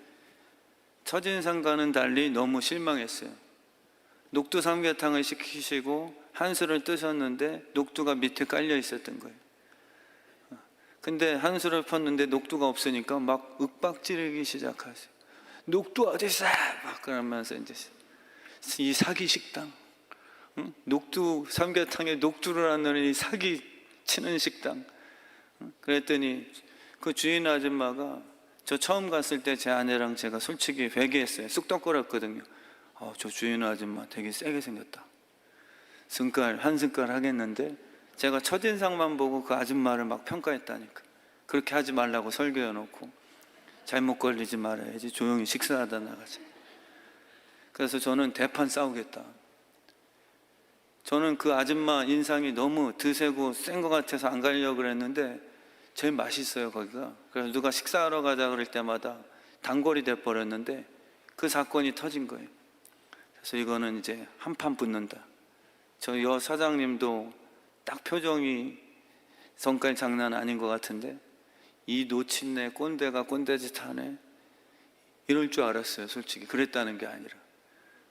첫인상과는 달리 너무 실망했어요. 녹두 삼계탕을 시키시고 한술을 뜨셨는데 녹두가 밑에 깔려 있었던 거예요. 근데 한술을 폈는데 녹두가 없으니까 막 윽박지르기 시작하세요. 녹두 어딨어? 막 그러면서 이제 이 사기 식당, 응? 녹두 삼계탕에 녹두를 안 넣는 이 사기 치는 식당. 그랬더니 그 주인 아줌마가, 저 처음 갔을 때 제 아내랑 제가 솔직히 회개했어요. 쑥덕거렸거든요. 저 주인 아줌마 되게 세게 생겼다. 한 승깔 하겠는데 제가 첫인상만 보고 그 아줌마를 막 평가했다니까. 그렇게 하지 말라고 설교해놓고 잘못 걸리지 말아야지, 조용히 식사하다 나가자. 그래서 저는 대판 싸우겠다. 저는 그 아줌마 인상이 너무 드세고 센 것 같아서 안 가려고 그랬는데 제일 맛있어요 거기가. 그래서 누가 식사하러 가자 그럴 때마다 단골이 돼버렸는데 그 사건이 터진 거예요. 그래서 이거는 이제 한판 붙는다. 저 여 사장님도 딱 표정이 성깔 장난 아닌 것 같은데, 이 노친네 꼰대가 꼰대짓 하네 이럴 줄 알았어요. 솔직히 그랬다는 게 아니라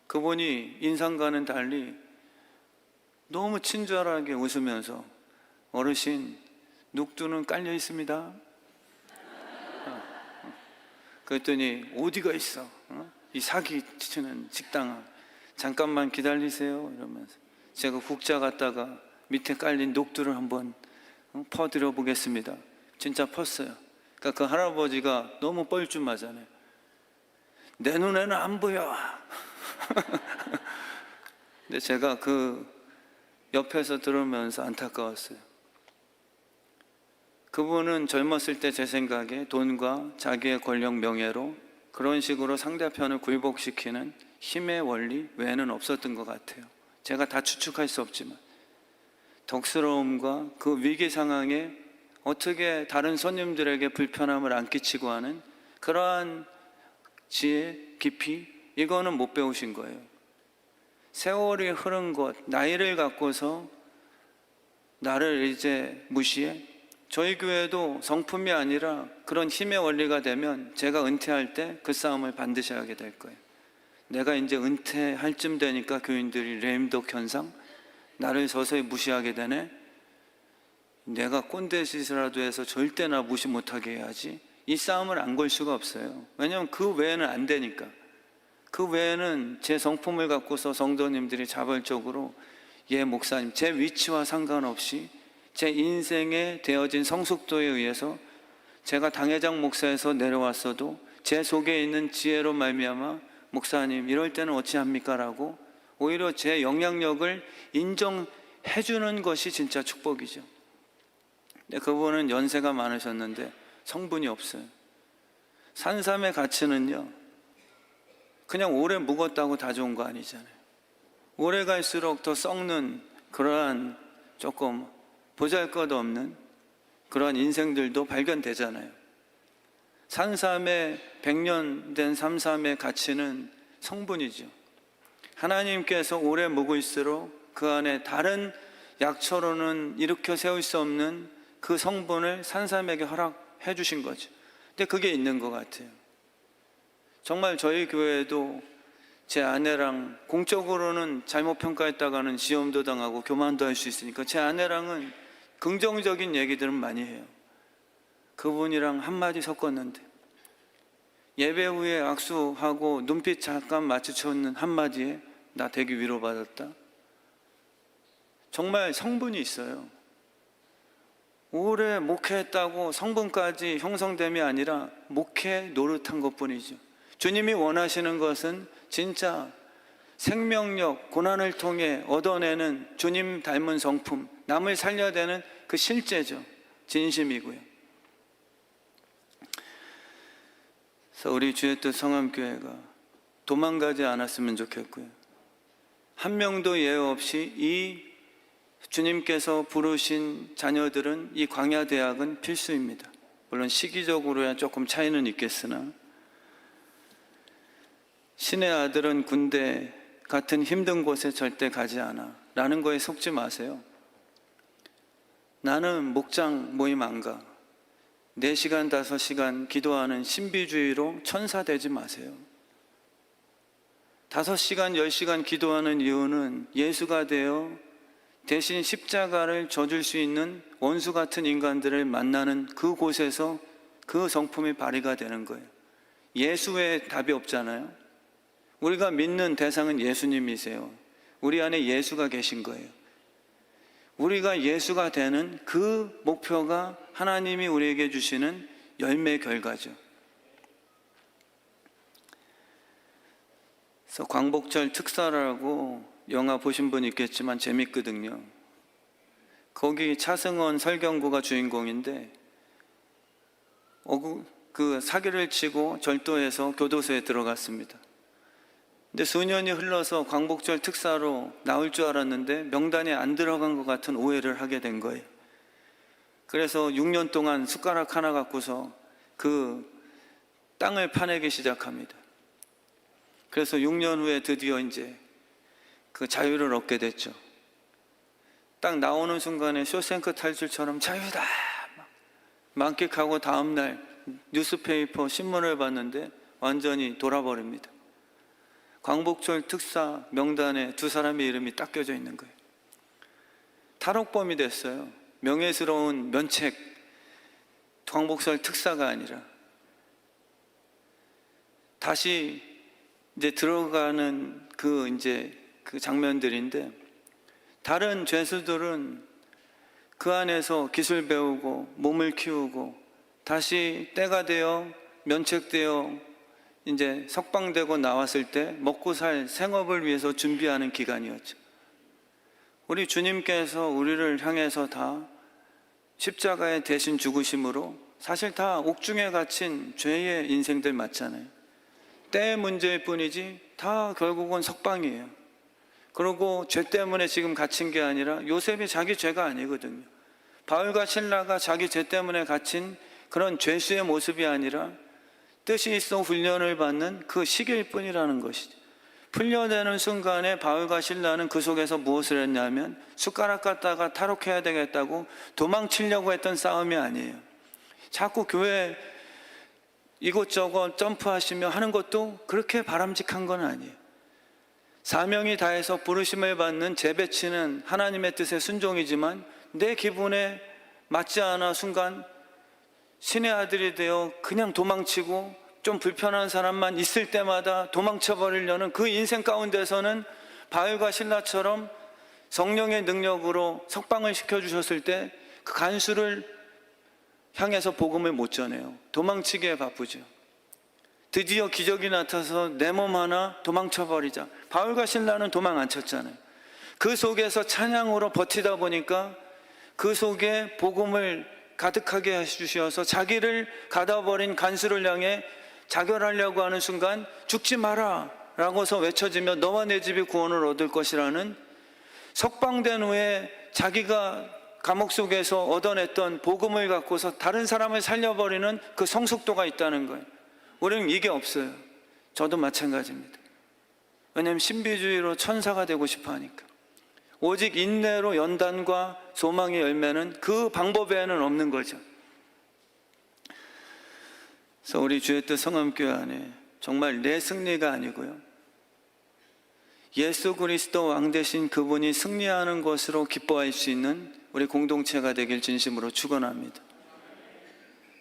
그분이 인상과는 달리 너무 친절하게 웃으면서, 어르신 녹두는 깔려 있습니다. 그랬더니 어디가 있어? 이 사기 치는 식당, 잠깐만 기다리세요 이러면서 제가 국자 갖다가 밑에 깔린 녹두를 한번 퍼드려 보겠습니다. 진짜 펐어요. 그러니까 그 할아버지가 너무 뻘쭘하잖아요. 내 눈에는 안 보여. 근데 제가 그 옆에서 들으면서 안타까웠어요. 그분은 젊었을 때 제 생각에 돈과 자기의 권력, 명예로 그런 식으로 상대편을 굴복시키는 힘의 원리 외에는 없었던 것 같아요. 제가 다 추측할 수 없지만 덕스러움과 그 위기 상황에 어떻게 다른 손님들에게 불편함을 안 끼치고 하는 그러한 지혜, 깊이, 이거는 못 배우신 거예요. 세월이 흐른 것, 나이를 갖고서 나를 이제 무시해? 저희 교회도 성품이 아니라 그런 힘의 원리가 되면 제가 은퇴할 때 그 싸움을 반드시 하게 될 거예요. 내가 이제 은퇴할 쯤 되니까 교인들이 레임덕 현상, 나를 서서히 무시하게 되네. 내가 꼰대 짓이라도 해서 절대 나 무시 못하게 해야지. 이 싸움을 안 걸 수가 없어요. 왜냐하면 그 외에는 안 되니까. 그 외에는 제 성품을 갖고서 성도님들이 자발적으로 목사님, 제 위치와 상관없이 제 인생에 되어진 성숙도에 의해서 제가 당회장 목사에서 내려왔어도 제 속에 있는 지혜로 말미암아 목사님 이럴 때는 어찌합니까? 라고 오히려 제 영향력을 인정해 주는 것이 진짜 축복이죠. 근데 그분은 연세가 많으셨는데 성분이 없어요. 산삼의 가치는요, 그냥 오래 묵었다고 다 좋은 거 아니잖아요. 오래 갈수록 더 썩는 그러한 조금 보잘것없는 그러한 인생들도 발견되잖아요. 산삼의 100년 된 산삼의 가치는 성분이죠. 하나님께서 오래 묵을수록 그 안에 다른 약초로는 일으켜 세울 수 없는 그 성분을 산삼에게 허락해 주신 거죠. 근데 그게 있는 것 같아요. 정말 저희 교회도 제 아내랑 공적으로는 잘못 평가했다가는 시험도 당하고 교만도 할 수 있으니까 제 아내랑은 긍정적인 얘기들은 많이 해요. 그분이랑 한마디 섞었는데 예배 후에 악수하고 눈빛 잠깐 마주쳤는 한마디에 나 되게 위로받았다. 정말 성분이 있어요. 오래 목회했다고 성분까지 형성됨이 아니라 목회 노릇한 것뿐이죠. 주님이 원하시는 것은 진짜 생명력, 고난을 통해 얻어내는 주님 닮은 성품, 남을 살려내는 그 실제죠. 진심이고요. 그래서 우리 주의 뜻 성암교회가 도망가지 않았으면 좋겠고요. 한 명도 예외 없이 이 주님께서 부르신 자녀들은 이 광야대학은 필수입니다. 물론 시기적으로야 조금 차이는 있겠으나 신의 아들은 군대 같은 힘든 곳에 절대 가지 않아 라는 거에 속지 마세요. 나는 목장 모임 안 가. 4시간, 5시간 기도하는 신비주의로 천사 되지 마세요. 5시간, 10시간 기도하는 이유는 예수가 되어 대신 십자가를 져줄 수 있는 원수 같은 인간들을 만나는 그곳에서 그 성품이 발휘가 되는 거예요. 예수 외에 답이 없잖아요. 우리가 믿는 대상은 예수님이세요. 우리 안에 예수가 계신 거예요. 우리가 예수가 되는 그 목표가 하나님이 우리에게 주시는 열매의 결과죠. 그래서 광복절 특사라고 영화 보신 분 있겠지만 재밌거든요. 거기 차승원 설경구가 주인공인데 그 사기를 치고 절도해서 교도소에 들어갔습니다. 근데 수년이 흘러서 광복절 특사로 나올 줄 알았는데 명단에 안 들어간 것 같은 오해를 하게 된 거예요. 그래서 6년 동안 숟가락 하나 갖고서 그 땅을 파내기 시작합니다. 그래서 6년 후에 드디어 이제 그 자유를 얻게 됐죠. 딱 나오는 순간에 쇼생크 탈출처럼 자유다! 만끽하고 다음날 뉴스페이퍼 신문을 봤는데 완전히 돌아버립니다. 광복절 특사 명단에 2사람의 이름이 딱 껴져 있는 거예요. 탈옥범이 됐어요. 명예스러운 면책, 광복절 특사가 아니라 다시 이제 들어가는 그 장면들인데 다른 죄수들은 그 안에서 기술 배우고 몸을 키우고 다시 때가 되어 면책되어 이제 석방되고 나왔을 때 먹고 살 생업을 위해서 준비하는 기간이었죠. 우리 주님께서 우리를 향해서 다 십자가에 대신 죽으심으로 사실 다 옥중에 갇힌 죄의 인생들 맞잖아요. 때의 문제일 뿐이지 다 결국은 석방이에요. 그리고 죄 때문에 지금 갇힌 게 아니라 요셉이 자기 죄가 아니거든요. 바울과 실라가 자기 죄 때문에 갇힌 그런 죄수의 모습이 아니라 뜻이 있어 훈련을 받는 그 시기일 뿐이라는 것이죠. 풀려내는 순간에 바울과 실라는 그 속에서 무엇을 했냐면 숟가락 갖다가 탈옥해야 되겠다고 도망치려고 했던 싸움이 아니에요. 자꾸 교회 이곳저곳 점프하시며 하는 것도 그렇게 바람직한 건 아니에요. 사명이 다해서 부르심을 받는 재배치는 하나님의 뜻에 순종이지만 내 기분에 맞지 않아 순간 신의 아들이 되어 그냥 도망치고 좀 불편한 사람만 있을 때마다 도망쳐 버리려는 그 인생 가운데서는 바울과 실라처럼 성령의 능력으로 석방을 시켜주셨을 때 그 간수를 향해서 복음을 못 전해요. 도망치기에 바쁘죠. 드디어 기적이 나타나서 내 몸 하나 도망쳐 버리자. 바울과 실라는 도망 안 쳤잖아요. 그 속에서 찬양으로 버티다 보니까 그 속에 복음을 가득하게 해주셔서 자기를 가다버린 간수를 향해 자결하려고 하는 순간 죽지 마라 라고서 외쳐지며 너와 내 집이 구원을 얻을 것이라는 석방된 후에 자기가 감옥 속에서 얻어냈던 복음을 갖고서 다른 사람을 살려버리는 그 성숙도가 있다는 거예요. 우리는 이게 없어요. 저도 마찬가지입니다. 왜냐하면 신비주의로 천사가 되고 싶어 하니까. 오직 인내로 연단과 소망의 열매는 그 방법 외에는 없는 거죠. 그래서 우리 주의 뜻 성암교회 안에 정말 내 승리가 아니고요, 예수 그리스도 왕 되신 그분이 승리하는 것으로 기뻐할 수 있는 우리 공동체가 되길 진심으로 축원합니다.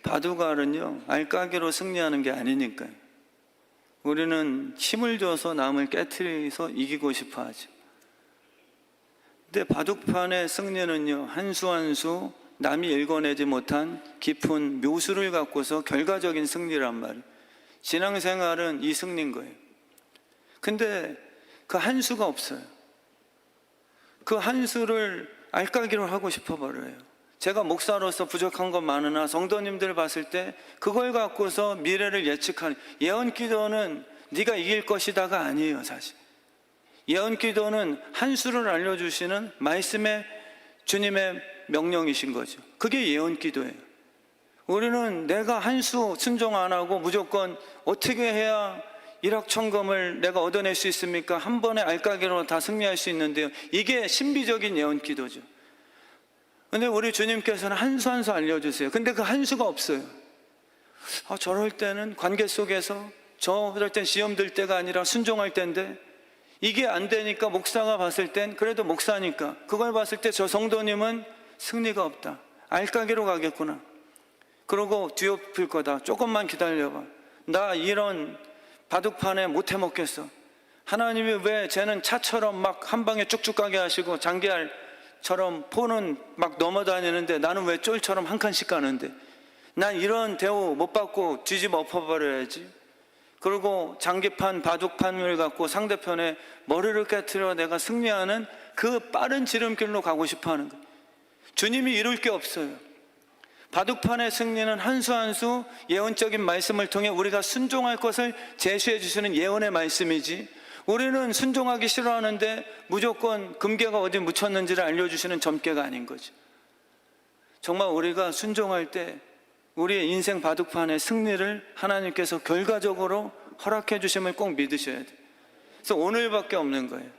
바둑알은요, 알까기로 승리하는 게 아니니까요. 우리는 힘을 줘서 남을 깨트려서 이기고 싶어 하죠. 근데 바둑판의 승리는요, 한 수 한 수 남이 읽어내지 못한 깊은 묘수를 갖고서 결과적인 승리란 말이에요. 신앙생활은 이 승리인 거예요. 근데 그 한 수가 없어요. 그 한 수를 알까기로 하고 싶어 버려요. 제가 목사로서 부족한 건 많으나 성도님들 봤을 때 그걸 갖고서 미래를 예측하는, 예언 기도는 네가 이길 것이다가 아니에요. 사실 예언 기도는 한 수를 알려주시는 말씀의 주님의 명령이신 거죠. 그게 예언 기도예요. 우리는 내가 한 수 순종 안 하고 무조건 어떻게 해야 일확천금을 내가 얻어낼 수 있습니까? 한 번에 알까기로 다 승리할 수 있는데요, 이게 신비적인 예언 기도죠. 근데 우리 주님께서는 한 수 한 수 알려주세요. 근데 그 한 수가 없어요. 저럴 때는 관계 속에서, 저럴 땐 시험 들 때가 아니라 순종할 때인데 이게 안 되니까 목사가 봤을 땐 그래도 목사니까, 그걸 봤을 때 저 성도님은 승리가 없다, 알까기로 가겠구나, 그러고 뒤엎을 거다, 조금만 기다려봐, 나 이런 바둑판에 못 해먹겠어. 하나님이 왜 쟤는 차처럼 막 한 방에 쭉쭉 가게 하시고 장기알처럼 포는 막 넘어다니는데 나는 왜 쫄처럼 한 칸씩 가는데, 난 이런 대우 못 받고 뒤집어 엎어버려야지. 그리고 장기판 바둑판을 갖고 상대편의 머리를 깨트려 내가 승리하는 그 빠른 지름길로 가고 싶어하는 거예요. 주님이 이룰 게 없어요. 바둑판의 승리는 한 수 한 수 예언적인 말씀을 통해 우리가 순종할 것을 제시해 주시는 예언의 말씀이지, 우리는 순종하기 싫어하는데 무조건 금괴가 어디 묻혔는지를 알려주시는 점괘가 아닌 거죠. 정말 우리가 순종할 때 우리의 인생 바둑판의 승리를 하나님께서 결과적으로 허락해 주심을 꼭 믿으셔야 돼요. 그래서 오늘밖에 없는 거예요.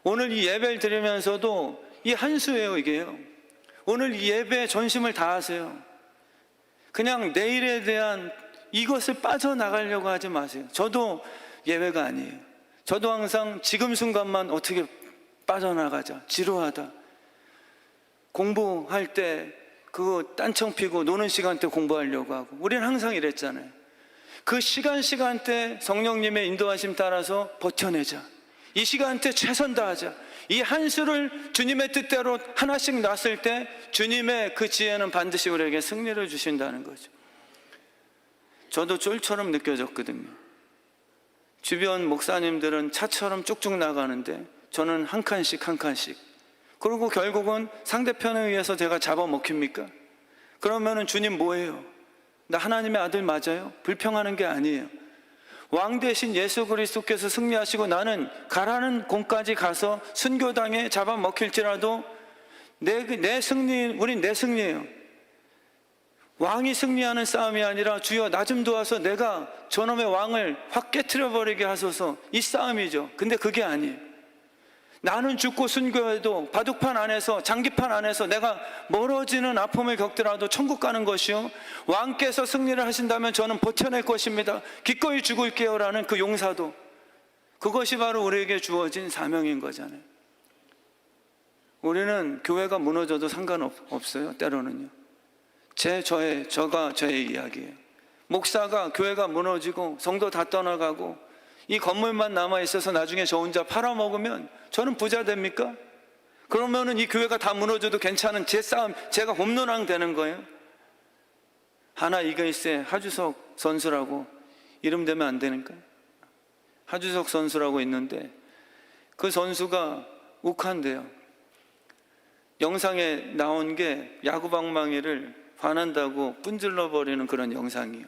오늘 이 예배를 드리면서도 이 한 수예요. 이게요, 오늘 이 예배에 전심을 다하세요. 그냥 내일에 대한 이것을 빠져나가려고 하지 마세요. 저도 예외가 아니에요. 저도 항상 지금 순간만 어떻게 빠져나가자, 지루하다, 공부할 때 그거 딴청 피고 노는 시간대 공부하려고 하고, 우리는 항상 이랬잖아요. 그 시간대 성령님의 인도하심 따라서 버텨내자, 이 시간대 최선 다하자, 이 한 수를 주님의 뜻대로 하나씩 놨을 때 주님의 그 지혜는 반드시 우리에게 승리를 주신다는 거죠. 저도 쫄처럼 느껴졌거든요. 주변 목사님들은 차처럼 쭉쭉 나가는데 저는 한 칸씩 한 칸씩, 그리고 결국은 상대편에 의해서 제가 잡아먹힙니까? 그러면은 주님 뭐예요? 나 하나님의 아들 맞아요? 불평하는 게 아니에요. 왕 대신 예수 그리스도께서 승리하시고 나는 가라는 곳까지 가서 순교당에 잡아먹힐지라도 내 승리, 우린 내 승리예요. 왕이 승리하는 싸움이 아니라 주여 나 좀 도와서 내가 저놈의 왕을 확 깨트려 버리게 하소서, 이 싸움이죠. 근데 그게 아니에요. 나는 죽고 순교해도 바둑판 안에서, 장기판 안에서 내가 멀어지는 아픔을 겪더라도 천국 가는 것이요, 왕께서 승리를 하신다면 저는 버텨낼 것입니다, 기꺼이 죽을게요 라는 그 용사도, 그것이 바로 우리에게 주어진 사명인 거잖아요. 우리는 교회가 무너져도 상관없어요. 때로는요. 저가 저의 이야기예요. 목사가 교회가 무너지고 성도 다 떠나가고 이 건물만 남아있어서 나중에 저 혼자 팔아먹으면 저는 부자 됩니까? 그러면은 이 교회가 다 무너져도 괜찮은 제 싸움, 제가 홈런왕 되는 거예요. 하나 이글스의 하주석 선수라고 이름 되면 안 되니까요. 하주석 선수라고 있는데 그 선수가 욱한데요. 영상에 나온 게 야구방망이를 반한다고 분질러 버리는 그런 영상이에요.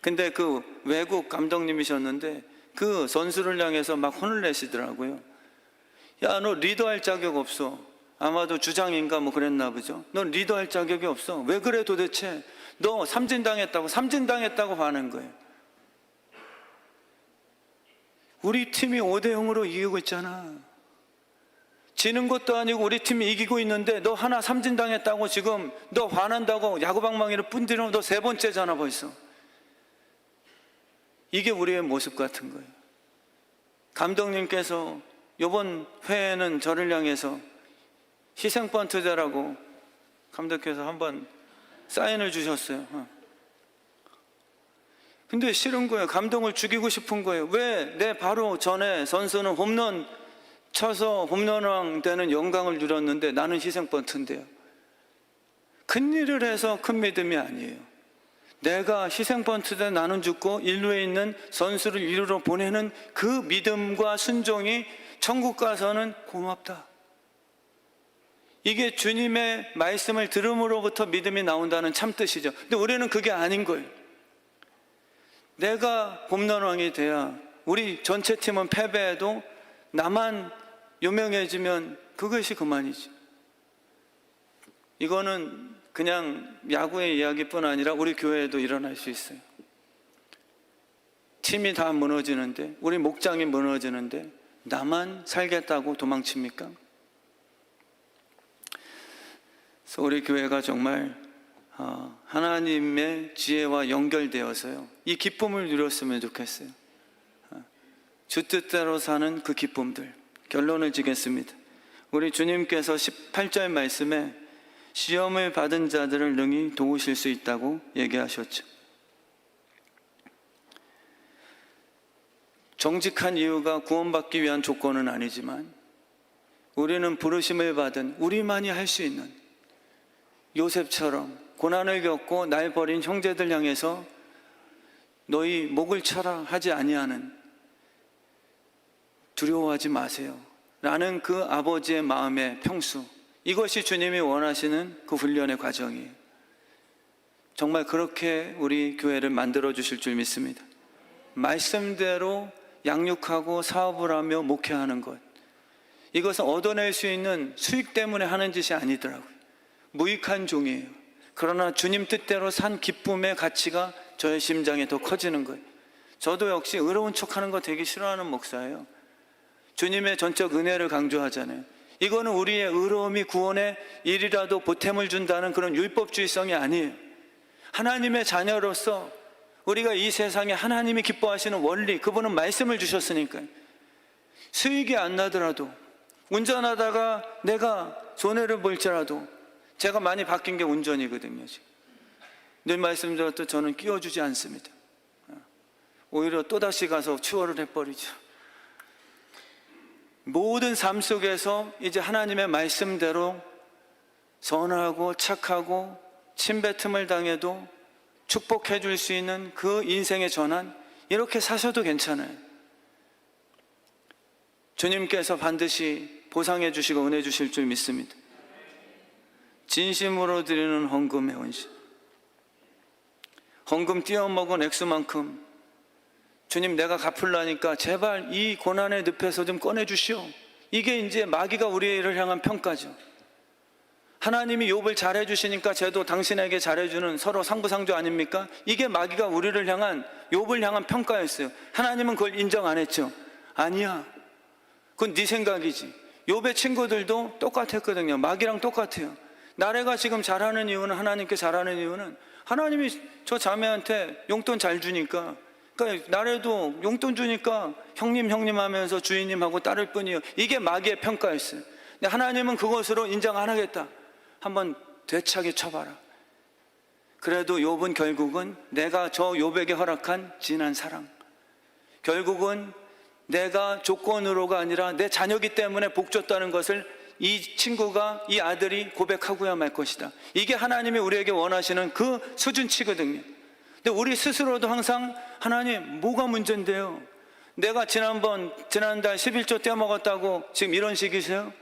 근데 그 외국 감독님이셨는데 그 선수를 향해서 막 혼을 내시더라고요. 야, 너 리더할 자격 없어. 아마도 주장인가 뭐 그랬나 보죠. 넌 리더할 자격이 없어. 왜 그래 도대체? 너 삼진당했다고 하는 거예요. 우리 팀이 5대0으로 이기고 있잖아. 지는 것도 아니고 우리 팀이 이기고 있는데 너 하나 삼진당했다고 지금 너 화난다고 야구방망이를 뿐디는 너 3번째잖아 벌써. 이게 우리의 모습 같은 거예요. 감독님께서 이번 회에는 저를 향해서 희생번트제라고 감독께서 한번 사인을 주셨어요. 근데 싫은 거예요. 감동을 죽이고 싶은 거예요. 왜 내 바로 전에 선수는 홈런 쳐서 홈런왕 되는 영광을 누렸는데 나는 희생번트인데요. 큰 일을 해서 큰 믿음이 아니에요. 내가 희생번트대 나는 죽고 일루에 있는 선수를 이루러 보내는 그 믿음과 순종이 천국 가서는 고맙다. 이게 주님의 말씀을 들음으로부터 믿음이 나온다는 참뜻이죠. 근데 우리는 그게 아닌 거예요. 내가 홈런왕이 돼야 우리 전체 팀은 패배해도 나만 유명해지면 그것이 그만이지. 이거는 그냥 야구의 이야기뿐 아니라 우리 교회에도 일어날 수 있어요. 팀이 다 무너지는데, 우리 목장이 무너지는데 나만 살겠다고 도망칩니까? 그래서 우리 교회가 정말 하나님의 지혜와 연결되어서요, 이 기쁨을 누렸으면 좋겠어요. 주 뜻대로 사는 그 기쁨들. 결론을 지겠습니다. 우리 주님께서 18절 말씀에 시험을 받은 자들을 능히 도우실 수 있다고 얘기하셨죠. 정직한 이유가 구원받기 위한 조건은 아니지만 우리는 부르심을 받은, 우리만이 할 수 있는, 요셉처럼 고난을 겪고 날 버린 형제들 향해서 너희 목을 쳐라 하지 아니하는, 두려워하지 마세요 라는 그 아버지의 마음의 평수, 이것이 주님이 원하시는 그 훈련의 과정이에요. 정말 그렇게 우리 교회를 만들어 주실 줄 믿습니다. 말씀대로 양육하고 사업을 하며 목회하는 것, 이것은 얻어낼 수 있는 수익 때문에 하는 짓이 아니더라고요. 무익한 종이에요. 그러나 주님 뜻대로 산 기쁨의 가치가 저의 심장에 더 커지는 거예요. 저도 역시 의로운 척하는 거 되게 싫어하는 목사예요. 주님의 전적 은혜를 강조하잖아요. 이거는 우리의 의로움이 구원에 일이라도 보탬을 준다는 그런 율법주의성이 아니에요. 하나님의 자녀로서 우리가 이 세상에 하나님이 기뻐하시는 원리, 그분은 말씀을 주셨으니까요. 수익이 안 나더라도, 운전하다가 내가 손해를 볼지라도, 제가 많이 바뀐 게 운전이거든요. 지금 늘 말씀드렸듯 저는 끼워주지 않습니다. 오히려 또다시 가서 추월을 해버리죠. 모든 삶 속에서 이제 하나님의 말씀대로 선하고 착하고 침뱉음을 당해도 축복해 줄 수 있는 그 인생의 전환, 이렇게 사셔도 괜찮아요. 주님께서 반드시 보상해 주시고 은혜 주실 줄 믿습니다. 진심으로 드리는 헌금의 헌신, 헌금 띄어먹은 액수만큼 주님 내가 갚으려니까 제발 이 고난의 늪에서 좀 꺼내주시오. 이게 이제 마귀가 우리를 향한 평가죠. 하나님이 욥을 잘해주시니까 쟤도 당신에게 잘해주는 서로 상부상조 아닙니까? 이게 마귀가 우리를 향한, 욥을 향한 평가였어요. 하나님은 그걸 인정 안 했죠. 아니야, 그건 네 생각이지. 욥의 친구들도 똑같았거든요. 마귀랑 똑같아요. 나래가 지금 잘하는 이유는, 하나님께 잘하는 이유는 하나님이 저 자매한테 용돈 잘 주니까, 그러니까 나래도 용돈 주니까 형님 하면서 주인님하고 따를 뿐이에요. 이게 마귀의 평가였어요. 근데 하나님은 그것으로 인정 안 하겠다. 한번 되차게 쳐봐라. 그래도 욥은 결국은 내가 저 욥에게 허락한 진한 사랑, 결국은 내가 조건으로가 아니라 내 자녀기 때문에 복 줬다는 것을 이 친구가, 이 아들이 고백하고야 말 것이다. 이게 하나님이 우리에게 원하시는 그 수준치거든요. 근데 우리 스스로도 항상 하나님 뭐가 문제인데요? 내가 지난달 11조 떼먹었다고 지금 이런 식이세요?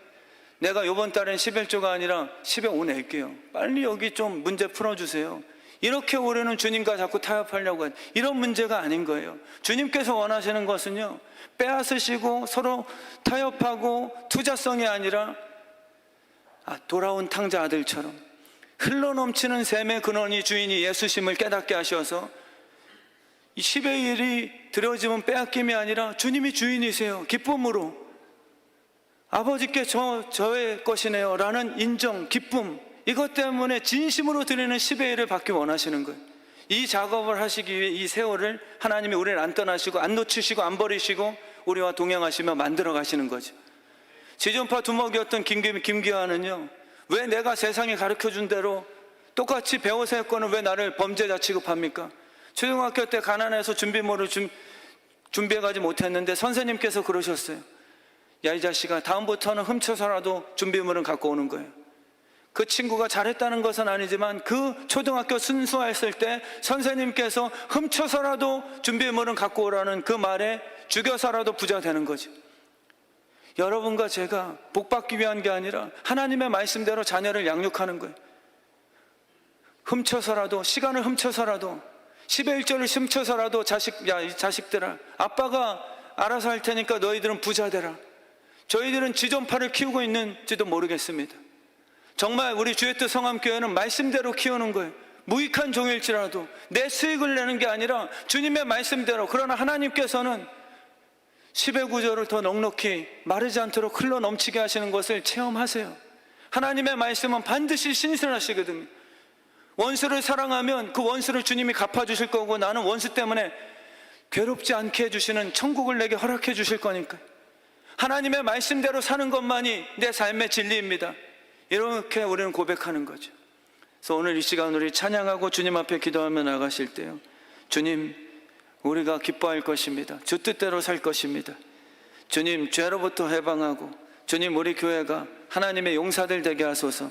내가 이번 달엔 11조가 아니라 10에 5 낼게요. 빨리 여기 좀 문제 풀어주세요. 이렇게 우리는 주님과 자꾸 타협하려고 하는, 이런 문제가 아닌 거예요. 주님께서 원하시는 것은요, 빼앗으시고 서로 타협하고 투자성이 아니라 돌아온 탕자 아들처럼 흘러넘치는 샘의 근원이 주인이 예수심을 깨닫게 하셔서 이 10의 1이 드려지면 빼앗김이 아니라 주님이 주인이세요. 기쁨으로 아버지께 저의 것이네요 라는 인정, 기쁨, 이것 때문에 진심으로 드리는 10의 1을 받기 원하시는 거예요. 이 작업을 하시기 위해 이 세월을 하나님이 우리를 안 떠나시고 안 놓치시고 안 버리시고 우리와 동행하시며 만들어 가시는 거죠. 지존파 두목이었던 김기환은요, 왜 내가 세상이 가르쳐준 대로 똑같이 배워서 했거는 왜 나를 범죄자 취급합니까? 초등학교 때 가난해서 준비물을 준비해가지 못했는데 선생님께서 그러셨어요. 야, 이 자식아, 다음부터는 훔쳐서라도 준비물은 갖고 오는 거예요. 그 친구가 잘했다는 것은 아니지만 그 초등학교 순수했을 때 선생님께서 훔쳐서라도 준비물은 갖고 오라는 그 말에 죽여서라도 부자 되는 거죠. 여러분과 제가 복받기 위한 게 아니라 하나님의 말씀대로 자녀를 양육하는 거예요. 훔쳐서라도, 시간을 훔쳐서라도, 10의 1조를 훔쳐서라도 이 자식들아, 아빠가 알아서 할 테니까 너희들은 부자 되라. 저희들은 지존파를 키우고 있는지도 모르겠습니다. 정말 우리 주의 뜻 성함교회는 말씀대로 키우는 거예요. 무익한 종일지라도 내 수익을 내는 게 아니라 주님의 말씀대로. 그러나 하나님께서는 10의 9조를 더 넉넉히 마르지 않도록 흘러 넘치게 하시는 것을 체험하세요. 하나님의 말씀은 반드시 신실하시거든요. 원수를 사랑하면 그 원수를 주님이 갚아주실 거고, 나는 원수 때문에 괴롭지 않게 해주시는 천국을 내게 허락해 주실 거니까요. 하나님의 말씀대로 사는 것만이 내 삶의 진리입니다. 이렇게 우리는 고백하는 거죠. 그래서 오늘 이 시간 우리 찬양하고 주님 앞에 기도하며 나가실 때요, 주님, 우리가 기뻐할 것입니다. 주 뜻대로 살 것입니다. 주님, 죄로부터 해방하고, 주님, 우리 교회가 하나님의 용사들 되게 하소서.